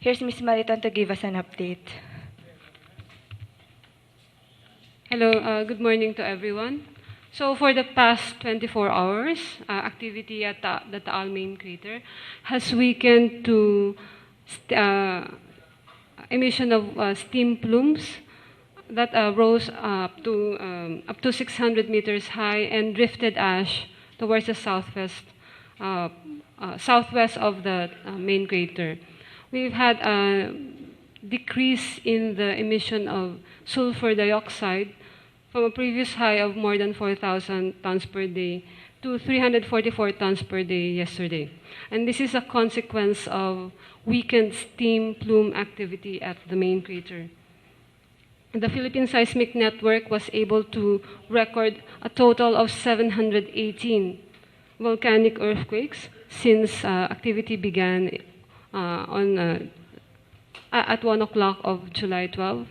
Here's Ms. Mariton to give us an update. Hello, good morning to everyone. So for the past 24 hours, activity at the Taal main crater has weakened to emission of steam plumes that rose up to 600 meters high and drifted ash towards the southwest of the main crater. We've had a decrease in the emission of sulfur dioxide from a previous high of more than 4,000 tons per day to 344 tons per day yesterday. And this is a consequence of weakened steam plume activity at the main crater. The Philippine Seismic Network was able to record a total of 718 volcanic earthquakes since activity began at 1 o'clock of July 12.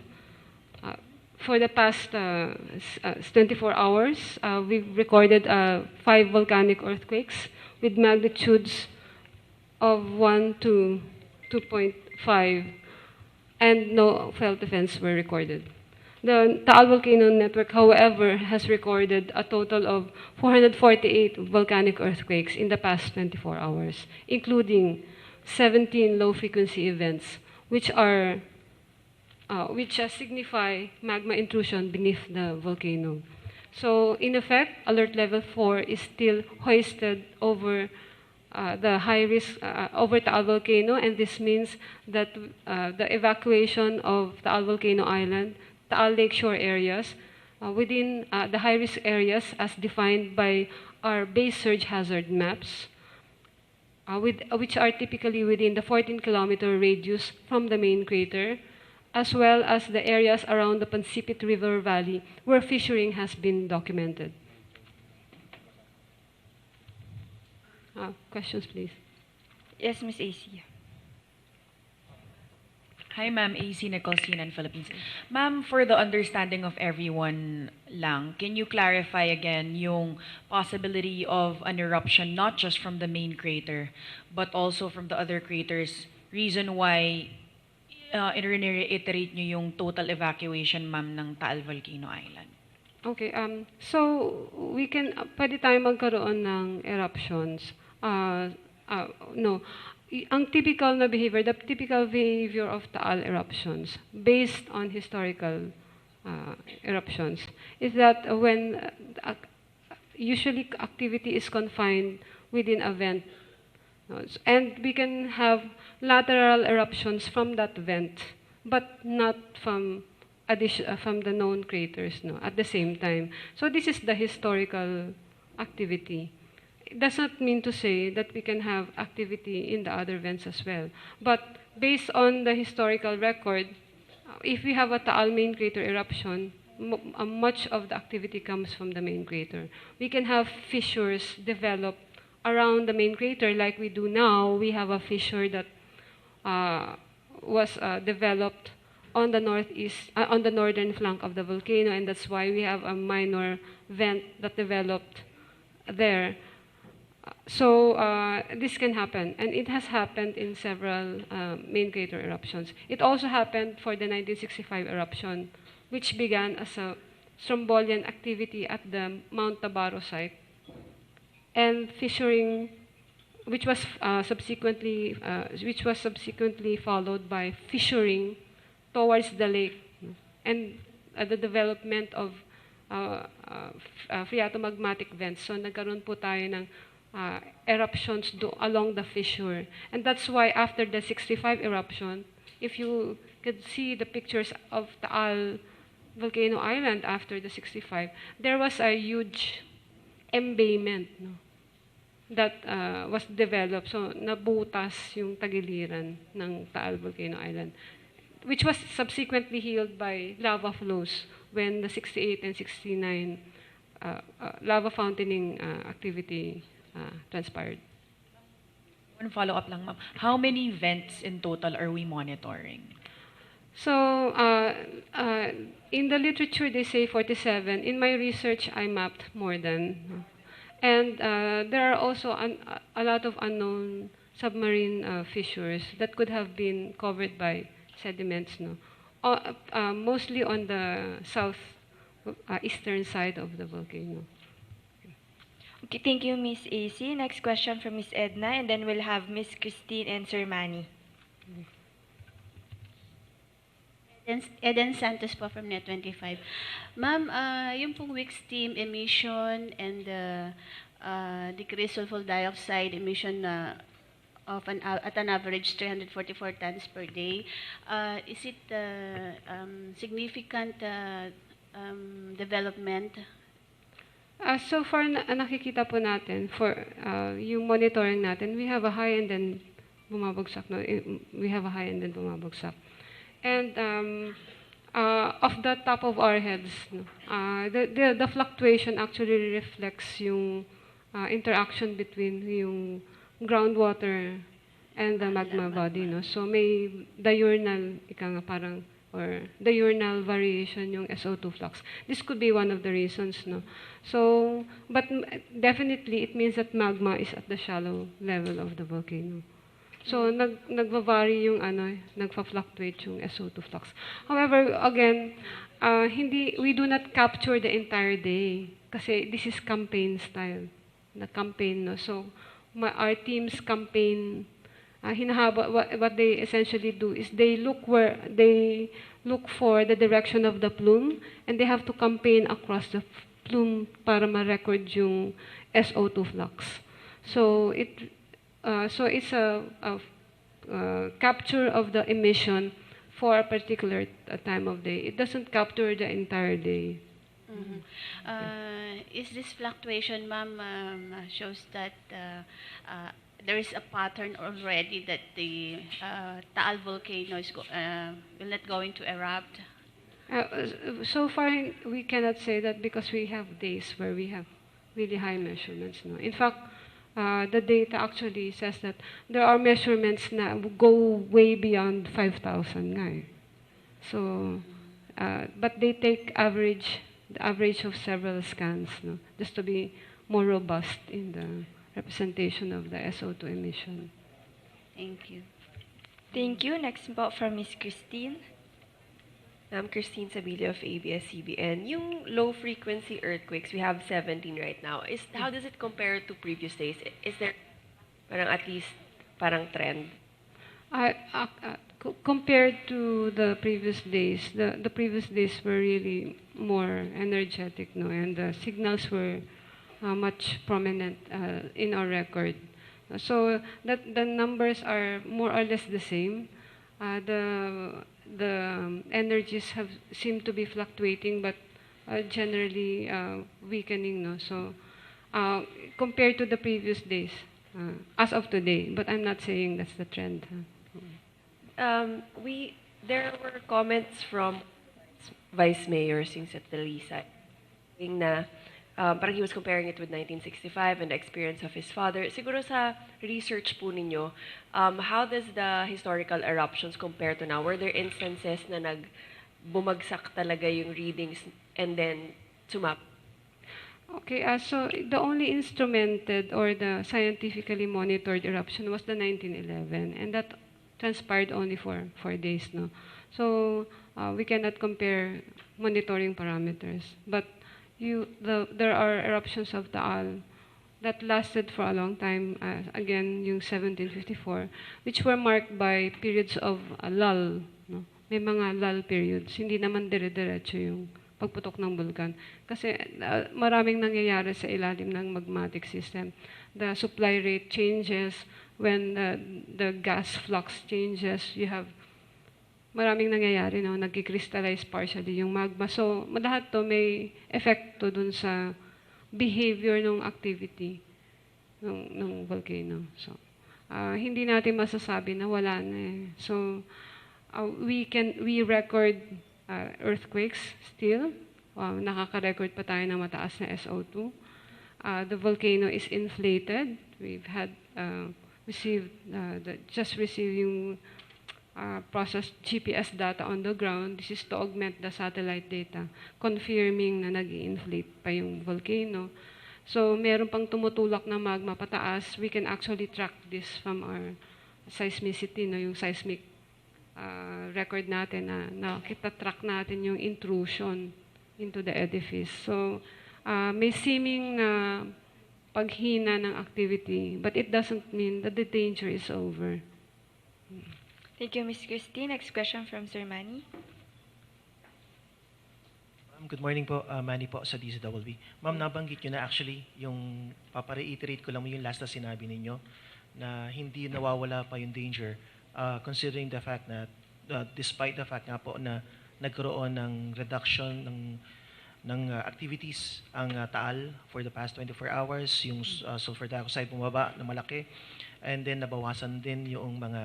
For the past 24 hours, we've recorded 5 volcanic earthquakes with magnitudes of 1 to 2.5, and no felt events were recorded. The Taal Volcano Network, however, has recorded a total of 448 volcanic earthquakes in the past 24 hours, including 17 low-frequency events, which signify magma intrusion beneath the volcano. So, in effect, alert level 4 is still hoisted over the high risk over Taal Volcano, and this means that the evacuation of Taal Volcano Island, Taal Lakeshore areas, within the high risk areas as defined by our base surge hazard maps, which are typically within the 14-kilometer radius from the main crater, as well as the areas around the Pansipit River Valley where fissuring has been documented. Questions, please. Yes, Ms. AC. Hi, Ma'am. AC Nicholson, Philippines. Ma'am, for the understanding of everyone lang, can you clarify again yung possibility of an eruption not just from the main crater, but also from the other craters? Reason why i-reiterate nyo yung total evacuation, ma'am, ng Taal Volcano Island? Okay, so we can, pwede tayo magkaroon ng eruptions. No, ang typical na behavior, the typical behavior of Taal eruptions, based on historical eruptions, is that when usually activity is confined within a vent, and we can have lateral eruptions from that vent, but not from the known craters, at the same time. So this is the historical activity. It does not mean to say that we can have activity in the other vents as well. But based on the historical record, if we have a Taal main crater eruption, much of the activity comes from the main crater. We can have fissures develop around the main crater like we do now. We have a fissure that was developed on the on the northern flank of the volcano, and that's why we have a minor vent that developed there. So this can happen, and it has happened in several main crater eruptions. It also happened for the 1965 eruption, which began as a strombolian activity at the Mount Tabaro site, and fissuring, which was subsequently followed by fissuring towards the lake, and the development of phreatomagmatic vents. So nagkaroon po tayo ng eruptions along the fissure. And that's why after the 65 eruption, if you could see the pictures of Taal Volcano Island after the 65, there was a huge embayment, that was developed. So nabutas yung tagiliran ng Taal Volcano Island, which was subsequently healed by lava flows when the 68 and 69 lava fountaining activity transpired. One follow-up lang, ma'am. How many vents in total are we monitoring? So in the literature, they say 47. In my research, I mapped more than. And there are also a lot of unknown submarine fissures that could have been covered by sediments, no? Mostly on the south eastern side of the volcano. Okay, thank you, Miss AC. Next question from Miss Edna, and then we'll have Miss Christine and Sir Manny. Eden Santos po from Net25. Ma'am, yung pong weak steam emission and decreased sulfur dioxide emission at an average 344 tons per day, is it significant development? So far, nakikita po natin, for yung monitoring natin, we have a high and then bumabagsak. No? We have a high and then bumabagsak. And off the top of our heads, no? The fluctuation actually reflects yung interaction between yung groundwater and the magma body. No? So may diurnal, ika nga parang, or diurnal variation yung SO2 flux. This could be one of the reasons, no? So, but definitely it means that magma is at the shallow level of the volcano. So, nagva-vary yung nagfa-fluctuate yung SO2 flux. However, again, we do not capture the entire day kasi this is campaign style, na campaign, no? So, our team's campaign, what they essentially do is they look for the direction of the plume, and they have to campaign across the plume para ma-record yung SO2 flux. So it's a capture of the emission for a particular time of day. It doesn't capture the entire day. Mm-hmm. Is this fluctuation, ma'am, shows that there is a pattern already that the Taal volcano is will not going to erupt? So far, we cannot say that because we have days where we have really high measurements. No? In fact, the data actually says that there are measurements na go way beyond 5,000 nga eh. So, but they take the average of several scans, no? Just to be more robust in the representation of the SO2 emission. Thank you. Thank you. Next po from Miss Christine. I'm Christine Sabilio of ABS-CBN. Yung low-frequency earthquakes, we have 17 right now. How does it compare to previous days? Is there at least trend? Compared to the previous days, the previous days were really more energetic, no, and the signals were much prominent in our record. So that the numbers are more or less the same. The energies seem to be fluctuating, but generally weakening. No, so compared to the previous days, as of today, but I'm not saying that's the trend. There were comments from Vice Mayor Sing Satalisa saying na parang he was comparing it with 1965 and the experience of his father. Siguro sa research po ninyo, how does the historical eruptions compare to now? Were there instances na bumagsak talaga yung readings and then sumap? Okay, so the only instrumented or the scientifically monitored eruption was the 1911, and that transpired only for 4 days, no. So we cannot compare monitoring parameters, but there are eruptions of Taal that lasted for a long time. Again, yung 1754, which were marked by periods of lull, no. May mga lull periods, hindi naman dire-diretso yung pagputok ng bulkan. Kasi maraming nangyayari sa ilalim ng magmatic system. The supply rate changes, when the gas flux changes, you have maraming nangyayari, no? Nagki-crystallize partially yung magma. So, lahat to may epekto dun sa behavior ng activity ng volcano. So, hindi natin masasabi na wala na eh. So, we record earthquakes still. Nakaka-record pa tayo ng mataas na SO2. The volcano is inflated. We've had just received yung processed GPS data on the ground. This is to augment the satellite data, confirming na nag-i-inflate pa yung volcano. So meron pang tumutulak na magma pataas. We can actually track this from our seismicity, no, yung seismic record natin na kita-track natin yung intrusion into the edifice. So may seeming na paghina ng activity, but it doesn't mean that the danger is over. Thank you, Ms. Christine. Next question from Sir Manny. Good morning po, Manny po sa DZWB. Ma'am, nabanggit nyo na actually, yung papareiterate ko lang yung last na sinabi ninyo, na hindi nawawala pa yung danger, considering the fact na, despite the fact nga po na nagkaroon ng reduction ng activities ang Taal for the past 24 hours, yung sulfur dioxide bumaba na malaki, and then nabawasan din yung mga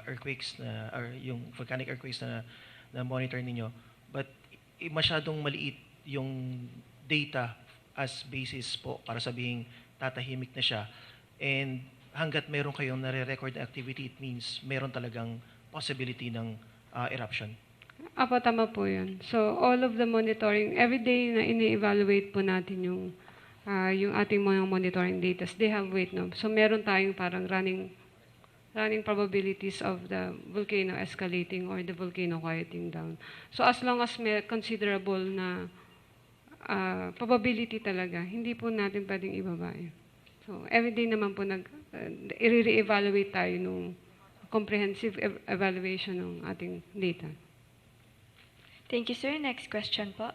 earthquakes, or yung volcanic earthquakes na monitor ninyo. But masyadong maliit yung data as basis po para sabihing tatahimik na siya. And hanggat meron kayong nare-record na activity, it means meron talagang possibility ng eruption. Apo, tama po yun. So, all of the monitoring, every day na ini-evaluate po natin yung ating mga monitoring data, they have weight, no? So, meron tayong parang running probabilities of the volcano escalating or the volcano quieting down. So as long as may considerable na probability talaga, hindi po natin pwedeng ibaba. So everyday naman po i-re-evaluate tayo nung comprehensive evaluation ng ating data. Thank you, sir. Next question po.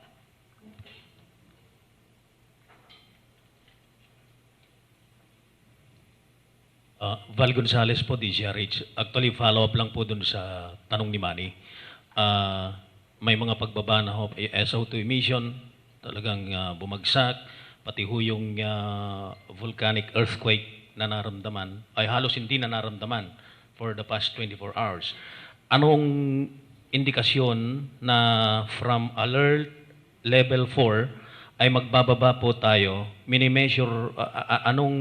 Val Gonzales po, DZRH. Actually, follow-up lang po dun sa tanong ni Manny. May mga pagbaba na ho, SO2 emission, talagang bumagsak, pati ho yung volcanic earthquake na naramdaman, ay halos hindi na naramdaman for the past 24 hours. Anong indikasyon na from alert level 4 ay magbababa po tayo? Mini-measure, anong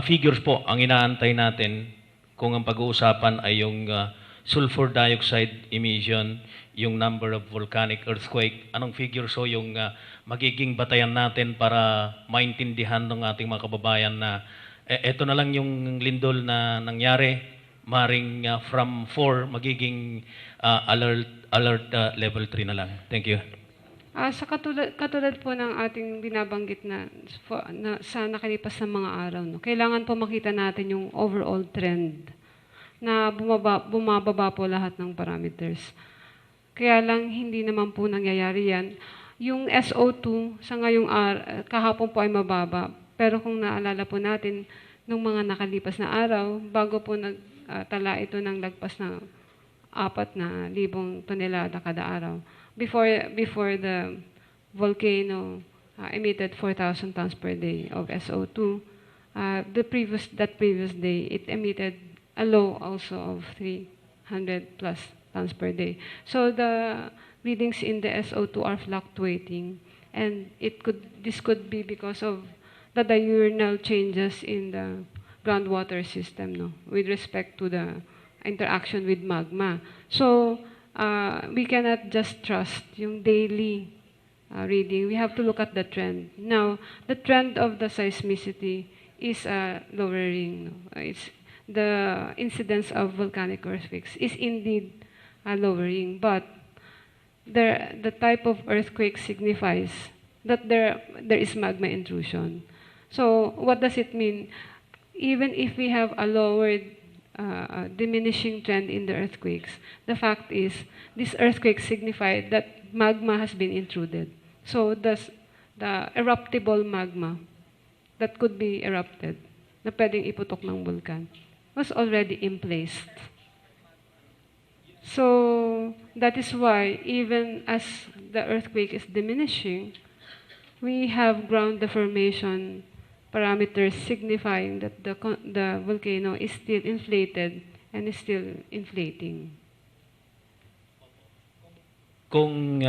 figures po ang inaantay natin kung ang pag-uusapan ay yung sulfur dioxide emission, yung number of volcanic earthquake, anong figures so yung magiging batayan natin para maintindihan ng ating mga kababayan na eto na lang yung lindol na nangyari, maring from 4 magiging alert level 3 na lang. Thank you. Sa katulad po ng ating binabanggit na sa nakalipas na mga araw, no, kailangan po makita natin yung overall trend na bumababa po lahat ng parameters. Kaya lang hindi naman po nangyayari yan. Yung SO2 sa ngayong kahapon po ay mababa. Pero kung naalala po natin, nung mga nakalipas na araw, bago po nagtala ito ng lagpas na 4,000 tonelada kada araw. Before the volcano emitted 4,000 tons per day of SO2, that previous day it emitted a low also of 300 plus tons per day. So the readings in the SO2 are fluctuating, and this could be because of the diurnal changes in the groundwater system, no, with respect to the interaction with magma. So we cannot just trust yung daily reading. We have to look at the trend. Now, the trend of the seismicity is lowering. No? It's the incidence of volcanic earthquakes is indeed lowering, but the type of earthquake signifies that there is magma intrusion. So, what does it mean? Even if we have a lowered diminishing trend in the earthquakes, the fact is this earthquake signified that magma has been intruded. So the eruptible magma that could be erupted, na pwedeng iputok ng bulkan, was already in place. So that is why even as the earthquake is diminishing, we have ground deformation parameters signifying that the volcano is still inflated and is still inflating. Kung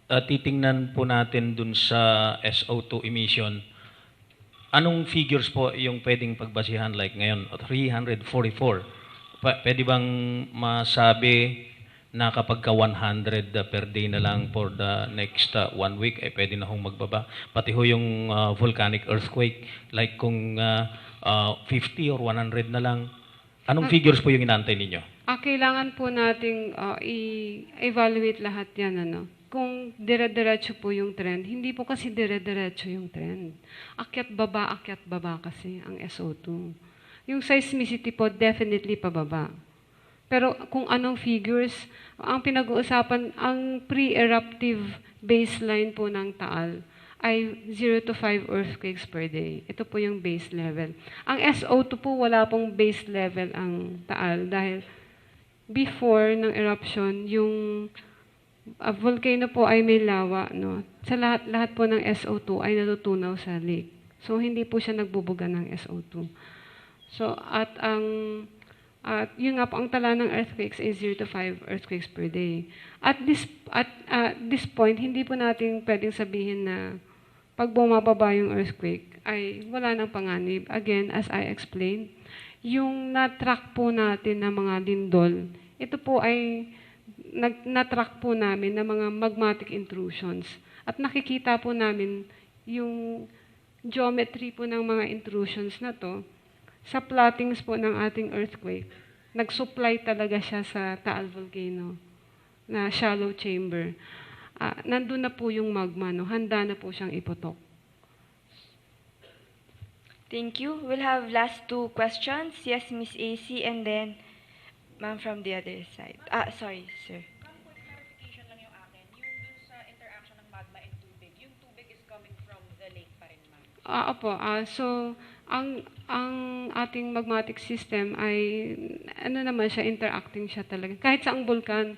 titingnan po natin dun sa SO2 emission, anong figures po yung pwedeng pagbasihan like ngayon, 344? Pwede bang masabi na kapag ka 100 per day na lang for the next 1 week, pwede na hong magbaba. Pati ho yung volcanic earthquake, like kung 50 or 100 na lang, anong figures po yung inaantay ninyo? Kailangan po nating i-evaluate lahat yan. Kung dire-diretso po yung trend, hindi po kasi dire-diretso yung trend. Akyat baba kasi ang SO2. Yung seismicity po, definitely pababa. Pero kung anong figures, ang pinag-uusapan, ang pre-eruptive baseline po ng Taal ay 0 to 5 earthquakes per day. Ito po yung base level. Ang SO2 po, wala pong base level ang Taal dahil before ng eruption, yung volcano po ay may lawa. Sa lahat po ng SO2 ay natutunaw sa lake. So, hindi po siya nagbubuga ng SO2. So, yun nga po, ang tala ng earthquakes ay 0 to 5 earthquakes per day. At this point, hindi po natin pwedeng sabihin na pag bumababa yung earthquake, ay wala nang panganib. Again, as I explained, yung na-track po natin na mga lindol, ito po ay na-track po namin na mga magmatic intrusions. At nakikita po namin yung geometry po ng mga intrusions na to sa plottings po ng ating earthquake. Nag-supply talaga siya sa Taal Volcano na shallow chamber. Nandun na po yung magma, handa na po siyang iputok. Thank you. We'll have last 2 questions. Yes, Miss AC, and then ma'am from the other side. Sorry, sir. Clarification lang yung akin. Yung dun sa interaction ng magma and tubig, yung tubig is coming from the lake pa rin, ma'am? Opo. So, ang ating magmatic system ay, naman siya, interacting siya talaga. Kahit sa ang bulkan,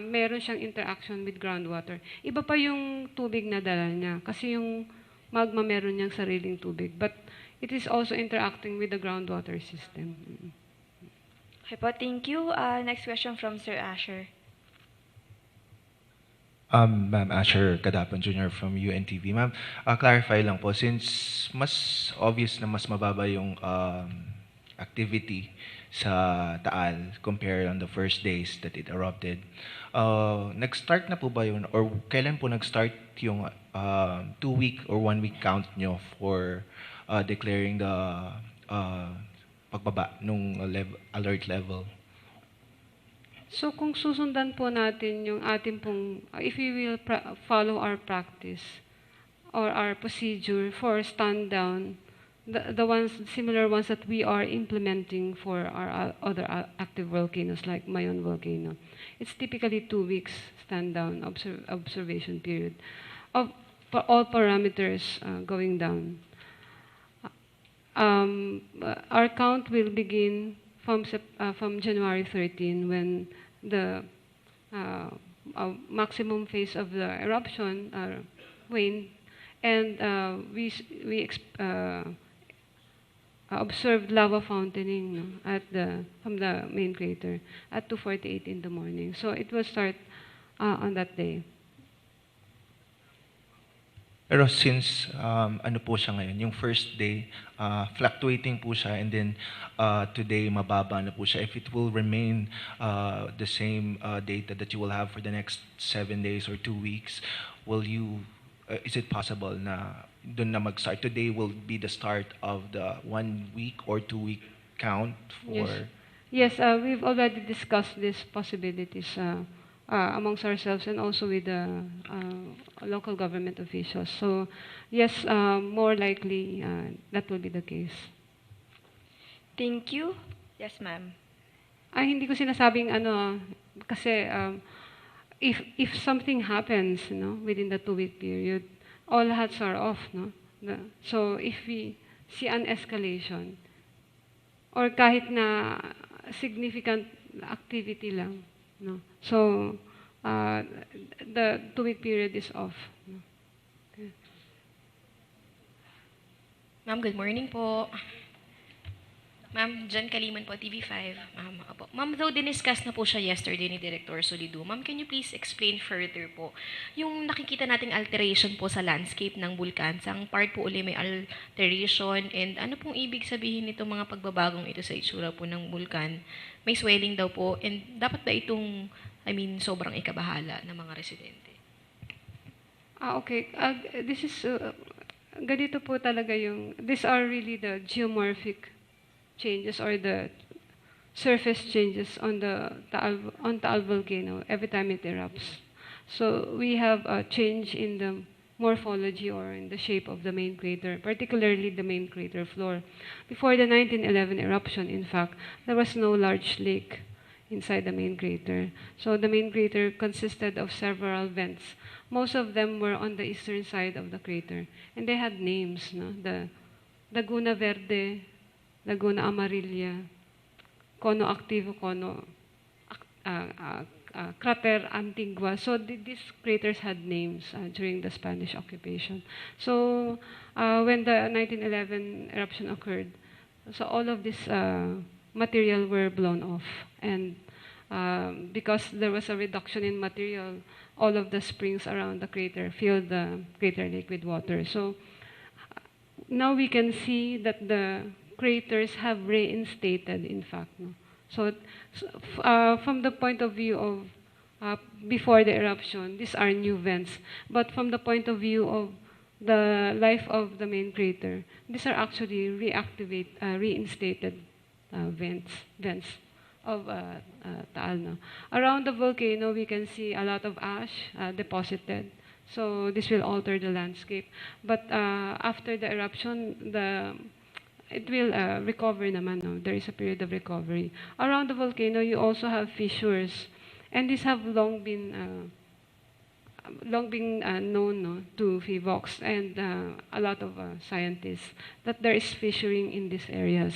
meron siyang interaction with groundwater. Iba pa yung tubig na dala niya. Kasi yung magma meron niyang sariling tubig. But it is also interacting with the groundwater system. Okay po, thank you. Next question from Sir Asher. Ma'am Asher Kadapan Jr. from UNTV. Ma'am, clarify lang po, since mas obvious na mas mababa yung activity sa Taal compared on the first days that it erupted, nag-start na po ba yun, or kailan po nag-start yung 2-week or 1-week count nyo for declaring the pagbaba nung alert level? So, kung susundan po natin yung ating pong, if we will follow our practice or our procedure for stand down, the similar ones that we are implementing for our other active volcanoes like Mayon volcano, it's typically 2 weeks stand down observation period for all parameters going down. Our count will begin from January 13 when the maximum phase of the eruption waned, and we observed lava fountaining from the main crater at 2:48 in the morning. So it will start on that day. Pero since ano po siya ngayon, yung first day, fluctuating po siya, and then today mababa na po siya. If it will remain the same data that you will have for the next 7 days or 2 weeks, will you, is it possible na doon na mag-start? Today will be the start of the 1 week or 2 week count for... Yes, we've already discussed these possibilities amongst ourselves and also with the local government officials. So, yes, more likely that will be the case. Thank you. Yes, ma'am. Hindi ko sinasabing kasi if something happens, within the 2-week period, all hats are off, So, if we see an escalation or kahit na significant activity lang, so, the 2-week period is off. Okay. Ma'am, good morning po. Ma'am, Jan Kaliman po, TV5. Ma'am, though diniscuss na po siya yesterday ni Director Solido, ma'am, can you please explain further po yung nakikita nating alteration po sa landscape ng bulkan? Sang part po uli may alteration, and ano pong ibig sabihin nito mga pagbabagong ito sa itsura po ng bulkan? May swelling daw po, and dapat ba itong I mean, sobrang ikabahala ng mga residente. Okay. This is, ganito po talaga these are really the geomorphic changes or the surface changes on Taal Volcano every time it erupts. So we have a change in the morphology or in the shape of the main crater, particularly the main crater floor. Before the 1911 eruption, in fact, there was no large lake inside the main crater. So the main crater consisted of several vents. Most of them were on the eastern side of the crater, and they had names, no? The Laguna Verde, Laguna Amarilla, Cono Activo, Cono Crater Antigua. So these craters had names during the Spanish occupation. So when the 1911 eruption occurred, so all of this material were blown off, and because there was a reduction in material, all of the springs around the crater filled the crater lake with water. So now we can see that the craters have reinstated, in fact. No? So from the point of view of before the eruption, these are new vents. But from the point of view of the life of the main crater, these are actually reinstated vents of Taal. No? Around the volcano, we can see a lot of ash deposited. So this will alter the landscape. But after the eruption, it will recover naman. No? There is a period of recovery. Around the volcano, you also have fissures. And these have long been known, no, to PHIVOLCS and a lot of scientists, that there is fissuring in these areas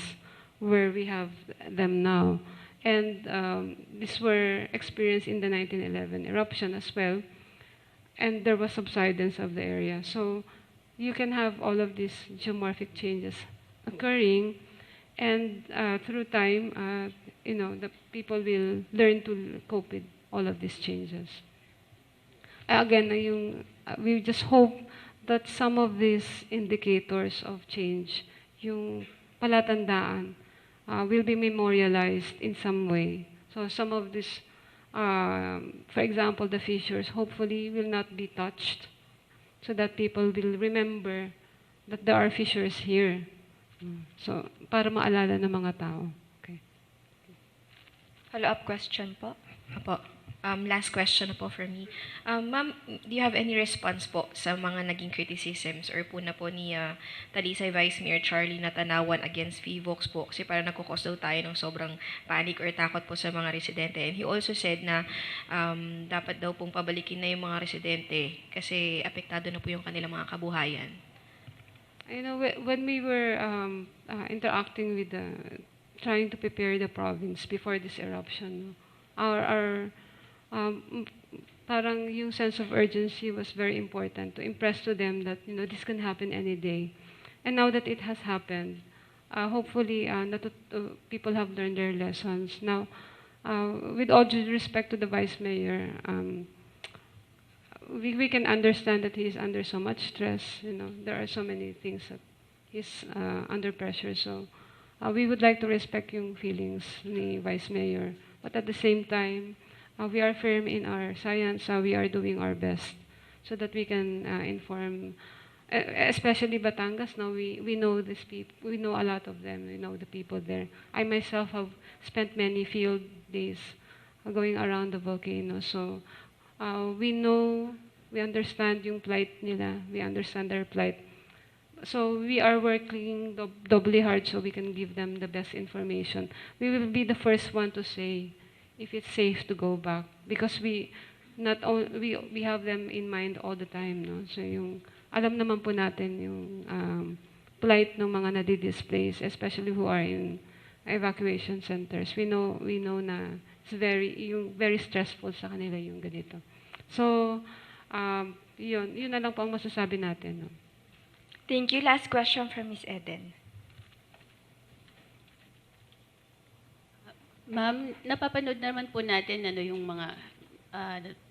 where we have them now. And these were experienced in the 1911 eruption as well. And there was subsidence of the area. So you can have all of these geomorphic changes occurring, and through time, the people will learn to cope with all of these changes. Again, we just hope that some of these indicators of change, yung palatandaan, will be memorialized in some way. So some of this, for example, the fissures, hopefully will not be touched, so that people will remember that there are fissures here. So, para maalala ng mga tao. Okay. Follow-up question po. Apo. Last question po for me. Ma'am, do you have any response po sa mga naging criticisms or puna po ni Talisay Vice Mayor Charlie Natanawan against PHIVOLCS po? Kasi parang nagkukos daw tayo ng sobrang panic or takot po sa mga residente. And he also said na dapat daw pong pabalikin na yung mga residente kasi apektado na po yung kanilang mga kabuhayan. When we were interacting with trying to prepare the province before this eruption, our parang yung sense of urgency was very important to impress to them that this can happen any day. And now that it has happened, hopefully people have learned their lessons. Now, with all due respect to the Vice Mayor, we can understand that he is under so much stress. There are so many things that he's under pressure. So we would like to respect yung feelings ni Vice Mayor. But at the same time, we are firm in our science. We are doing our best so that we can inform, especially Batangas. Now we know these people. We know a lot of them. We know the people there. I myself have spent many field days going around the volcano. So we know, we understand yung plight nila. We understand their plight. So we are working doubly hard so we can give them the best information. We will be the first one to say if it's safe to go back, because we have them in mind all the time, no? So yung alam naman po natin yung plight ng mga nadi-displace, especially who are in evacuation centers. We know na it's very stressful sa kanila yung ganito. So yun na lang po ang masasabi natin, no? Thank you. Last question from Ms. Eden. Ma'am, napapanood naman po natin yung mga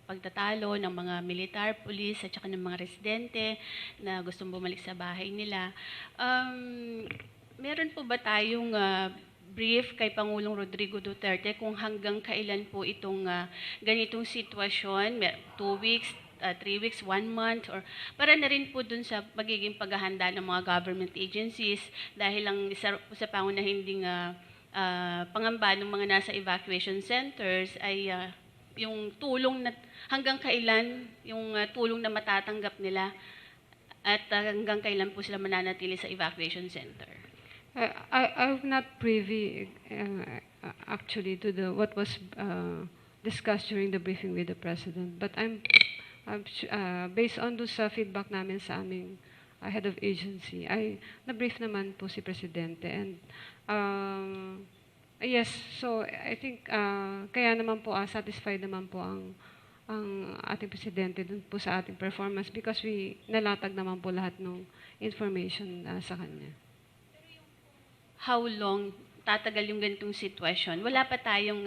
pagtatalo ng mga militar, police, at saka ng mga residente na gustong bumalik sa bahay nila. Meron po ba tayong brief kay Pangulong Rodrigo Duterte kung hanggang kailan po itong ganitong sitwasyon, 2 weeks, 3 weeks, 1 month, or para na rin po dun sa magiging paghahanda ng mga government agencies dahil ang isa po sa pangunahing pangamba ng mga nasa evacuation centers ay yung tulong na hanggang kailan yung tulong na matatanggap nila at hanggang kailan po sila mananatili sa evacuation center. I'm not privy actually to what was discussed during the briefing with the President, but I'm based on sa feedback namin sa aming head of agency, ay na-brief naman po si Presidente. And yes, so I think kaya naman po satisfied naman po ang ating Presidente dun po sa ating performance because we nalatag naman po lahat ng information sa kanya. How long tatagal yung ganitong sitwasyon? Wala pa tayong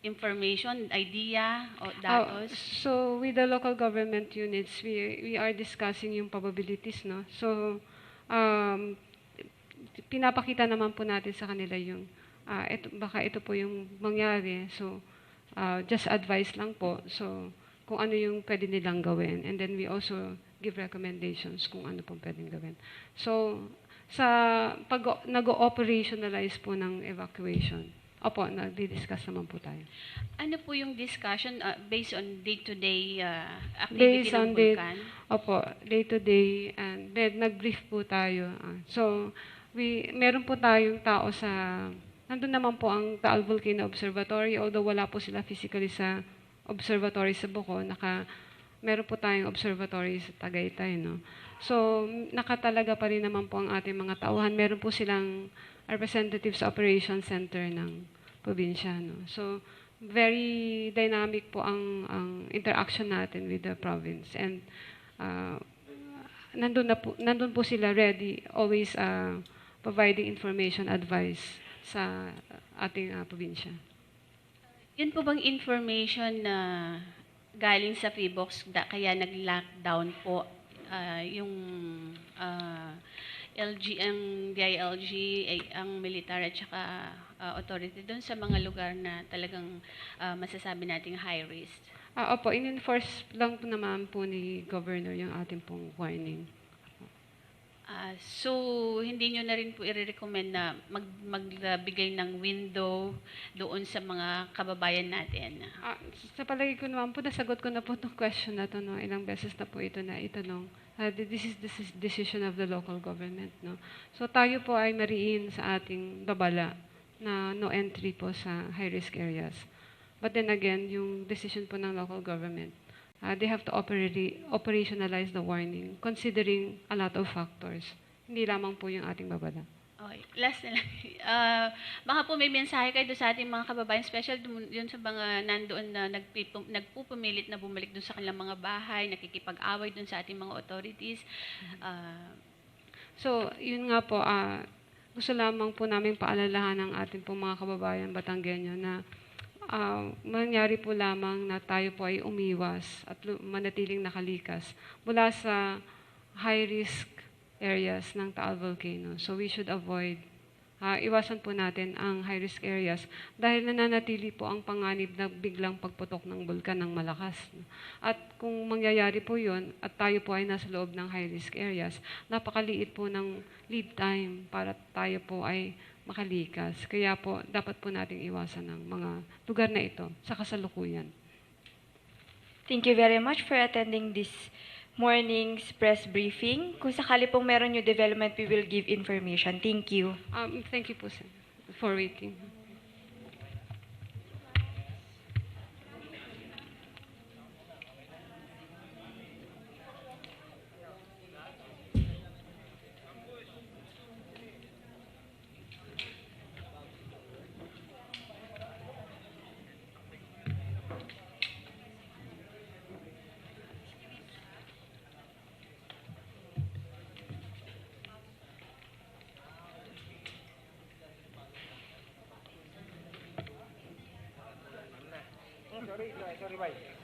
information, idea, o datos? So with the local government units, we are discussing yung probabilities, no? So pinapakita naman po natin sa kanila yung baka ito po yung mangyari. So just advice lang po. So kung ano yung pwede nilang gawin, and then we also give recommendations kung ano pong pwedeng gawin. So sa pag nag-operationalize po ng evacuation, opo, nagdi-discuss naman po tayo. Ano po yung discussion based on day-to-day activity Based ng on vulkan? Opo, day-to-day, and then nag-brief po tayo. So, meron po tayong tao nandun naman po ang Taal Volcano Observatory, although wala po sila physically sa observatory sa Buko, meron po tayong observatory sa Tagaytay, no? So, nakatalaga pa rin naman po ang ating mga tauhan. Meron po silang representatives sa Operations Center ng probinsya, no? So, very dynamic po ang interaction natin with the province. And nandun po sila ready, always providing information, advice sa ating probinsya. Yun po bang information na galing sa PHIVOLCS kaya nag-lockdown po yung ang DILG, ang militar at saka authority doon sa mga lugar na talagang masasabi nating high risk? Opo, in-enforce lang po naman po ni Governor yung ating pong warning. So, hindi nyo na rin po i-recommend na magbigay ng window doon sa mga kababayan natin? Sa palagi ko naman po, nasagot ko na po itong question na ito, no? Ilang beses na po ito na itanong. This is decision of the local government, no? So, tayo po ay mariin sa ating babala na no entry po sa high-risk areas. But then again, yung decision po ng local government, they have to operationalize the warning considering a lot of factors. Hindi lamang po yung ating babala. Okay. Last na lang. Baka po may mensahe kayo doon sa ating mga kababayan, special yun sa mga nandoon na nagpupumilit na bumalik doon sa kanilang mga bahay, nakikipag-away doon sa ating mga authorities. So, yun nga po, gusto lamang po namin paalalahan ng ating pong mga kababayan Batanggenyo na mangyari po lamang na tayo po ay umiwas at manatiling nakalikas mula sa high-risk areas ng Taal Volcano. So we should avoid, iwasan po natin ang high-risk areas dahil nananatili po ang panganib na biglang pagputok ng bulkan ng malakas. At kung mangyayari po yun at tayo po ay nasa loob ng high-risk areas, napakaliit po ng lead time para tayo po ay makalikas. Kaya po, dapat po nating iwasan ang mga lugar na ito sa kasalukuyan. Thank you very much for attending this morning's press briefing. Kung sakali pong meron new development, we will give information. Thank you. Thank you po, sir, for waiting. Sorry, bye.